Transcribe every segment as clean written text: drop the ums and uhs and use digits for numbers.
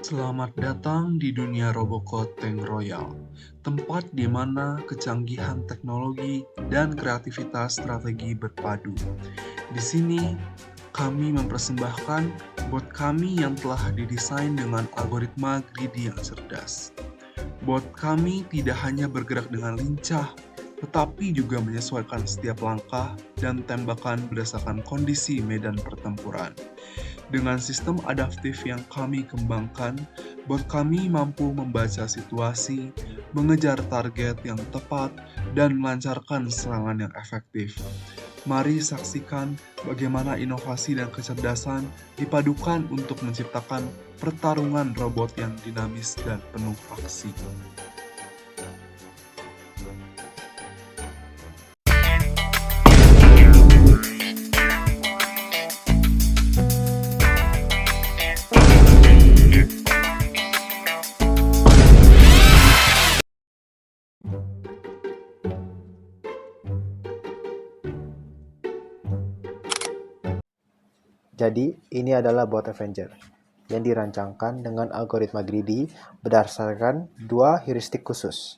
Selamat datang di dunia Robocode Tank Royal, tempat di mana kecanggihan teknologi dan kreativitas strategi berpadu. Di sini, kami mempersembahkan bot kami yang telah didesain dengan algoritma greedy yang cerdas. Bot kami tidak hanya bergerak dengan lincah, tetapi juga menyesuaikan setiap langkah dan tembakan berdasarkan kondisi medan pertempuran. Dengan sistem adaptif yang kami kembangkan, bot kami mampu membaca situasi, mengejar target yang tepat, dan melancarkan serangan yang efektif. Mari saksikan bagaimana inovasi dan kecerdasan dipadukan untuk menciptakan pertarungan robot yang dinamis dan penuh aksi. Jadi, ini adalah bot Avenger yang dirancangkan dengan algoritma greedy berdasarkan dua heuristik khusus.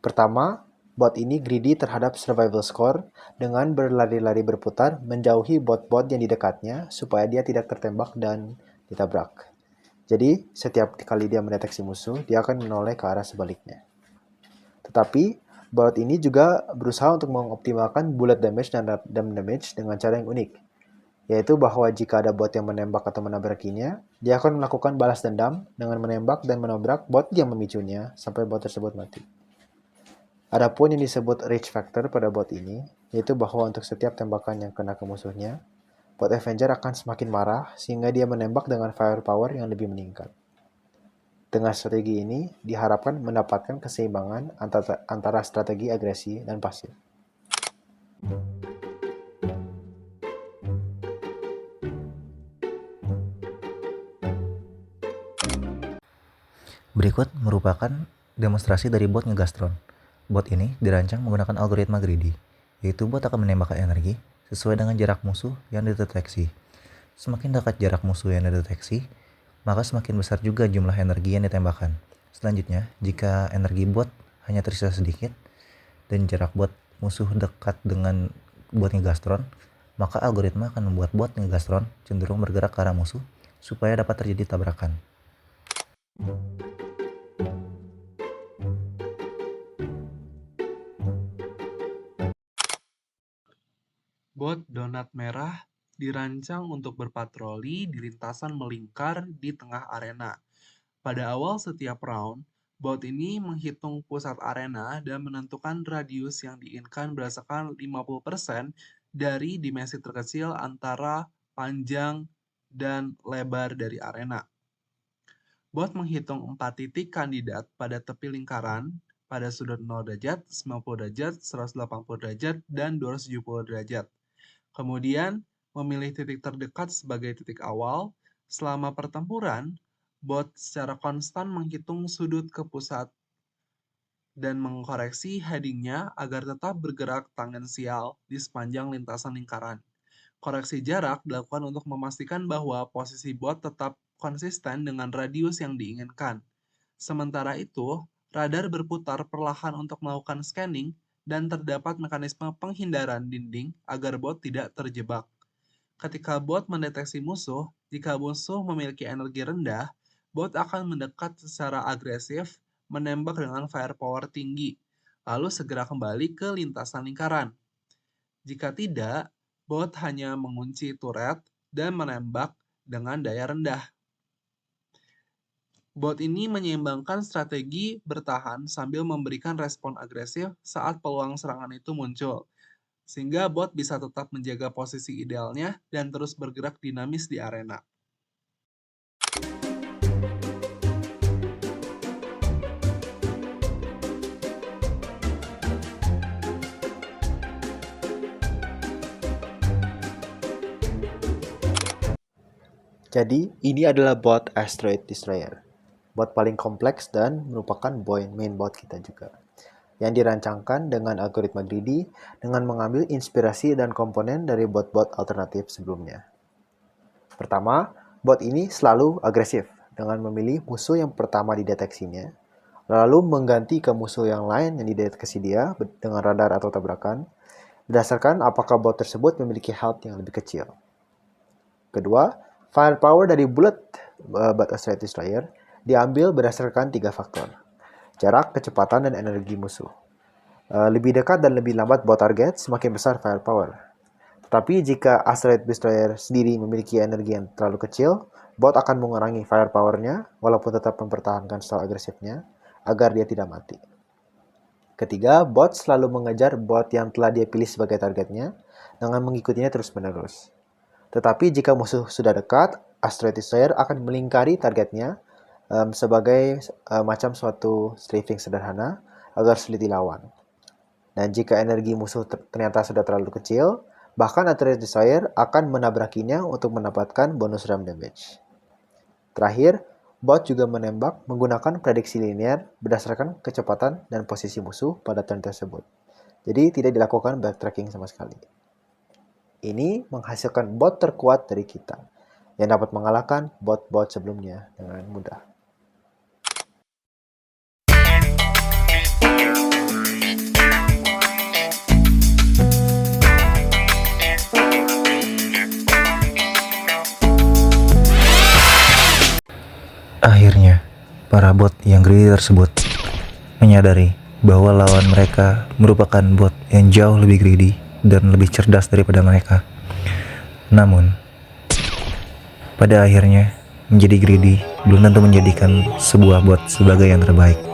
Pertama, bot ini greedy terhadap survival score dengan berlari-lari berputar menjauhi bot-bot yang di dekatnya supaya dia tidak tertembak dan ditabrak. Jadi, setiap kali dia mendeteksi musuh, dia akan menoleh ke arah sebaliknya. Tetapi, bot ini juga berusaha untuk mengoptimalkan bullet damage dan dam damage dengan cara yang unik, yaitu bahwa jika ada bot yang menembak atau menabrakinya, dia akan melakukan balas dendam dengan menembak dan menabrak bot yang memicunya sampai bot tersebut mati. Adapun yang disebut rage factor pada bot ini, yaitu bahwa untuk setiap tembakan yang kena ke musuhnya, bot Avenger akan semakin marah sehingga dia menembak dengan firepower yang lebih meningkat. Dengan strategi ini, diharapkan mendapatkan keseimbangan antara strategi agresi dan pasif. Berikut merupakan demonstrasi dari bot Ngegastron. Bot ini dirancang menggunakan algoritma greedy, yaitu bot akan menembakkan energi sesuai dengan jarak musuh yang dideteksi. Semakin dekat jarak musuh yang dideteksi, maka semakin besar juga jumlah energi yang ditembakkan. Selanjutnya, jika energi bot hanya tersisa sedikit dan jarak bot musuh dekat dengan bot Ngegastron, maka algoritma akan membuat bot Ngegastron cenderung bergerak ke arah musuh supaya dapat terjadi tabrakan. Bot donat merah dirancang untuk berpatroli di lintasan melingkar di tengah arena. Pada awal setiap round, bot ini menghitung pusat arena dan menentukan radius yang diinginkan berdasarkan 50% dari dimensi terkecil antara panjang dan lebar dari arena. Bot menghitung 4 titik kandidat pada tepi lingkaran pada sudut 0 derajat, 90 derajat, 180 derajat, dan 270 derajat. Kemudian, memilih titik terdekat sebagai titik awal. Selama pertempuran, bot secara konstan menghitung sudut ke pusat dan mengkoreksi headingnya agar tetap bergerak tangensial di sepanjang lintasan lingkaran. Koreksi jarak dilakukan untuk memastikan bahwa posisi bot tetap konsisten dengan radius yang diinginkan. Sementara itu, radar berputar perlahan untuk melakukan scanning dan terdapat mekanisme penghindaran dinding agar bot tidak terjebak. Ketika bot mendeteksi musuh, jika musuh memiliki energi rendah, bot akan mendekat secara agresif, menembak dengan firepower tinggi, lalu segera kembali ke lintasan lingkaran. Jika tidak, bot hanya mengunci turret dan menembak dengan daya rendah. Bot ini menyeimbangkan strategi bertahan sambil memberikan respon agresif saat peluang serangan itu muncul, sehingga bot bisa tetap menjaga posisi idealnya dan terus bergerak dinamis di arena. Jadi, ini adalah bot Asteroid Destroyer. Bot paling kompleks dan merupakan main bot kita juga. Yang dirancangkan dengan algoritma greedy dengan mengambil inspirasi dan komponen dari bot-bot alternatif sebelumnya. Pertama, bot ini selalu agresif dengan memilih musuh yang pertama dideteksinya, lalu mengganti ke musuh yang lain yang dideteksi dia dengan radar atau tabrakan, berdasarkan apakah bot tersebut memiliki health yang lebih kecil. Kedua, firepower dari bullet But Asteroid Destroyer diambil berdasarkan 3 faktor: jarak, kecepatan, dan energi musuh. Lebih dekat dan lebih lambat bot target, semakin besar firepower. Tetapi jika Asteroid Destroyer sendiri memiliki energi yang terlalu kecil, bot akan mengurangi firepower-nya walaupun tetap mempertahankan style agresifnya agar dia tidak mati. Ketiga, bot selalu mengejar bot yang telah dia pilih sebagai targetnya dengan mengikutinya terus-menerus. Tetapi jika musuh sudah dekat, Asteroid Destroyer akan melingkari targetnya sebagai macam suatu strafing sederhana agar sulit dilawan. Dan jika energi musuh ternyata sudah terlalu kecil, bahkan Asteroid Destroyer akan menabrakinya untuk mendapatkan bonus ram damage. Terakhir, bot juga menembak menggunakan prediksi linear berdasarkan kecepatan dan posisi musuh pada turn tersebut. Jadi tidak dilakukan backtracking sama sekali. Ini menghasilkan bot terkuat dari kita, yang dapat mengalahkan bot-bot sebelumnya dengan mudah. Akhirnya, para bot yang greedy tersebut menyadari bahwa lawan mereka merupakan bot yang jauh lebih greedy dan lebih cerdas daripada mereka. Namun, pada akhirnya menjadi greedy belum tentu menjadikan sebuah bot sebagai yang terbaik.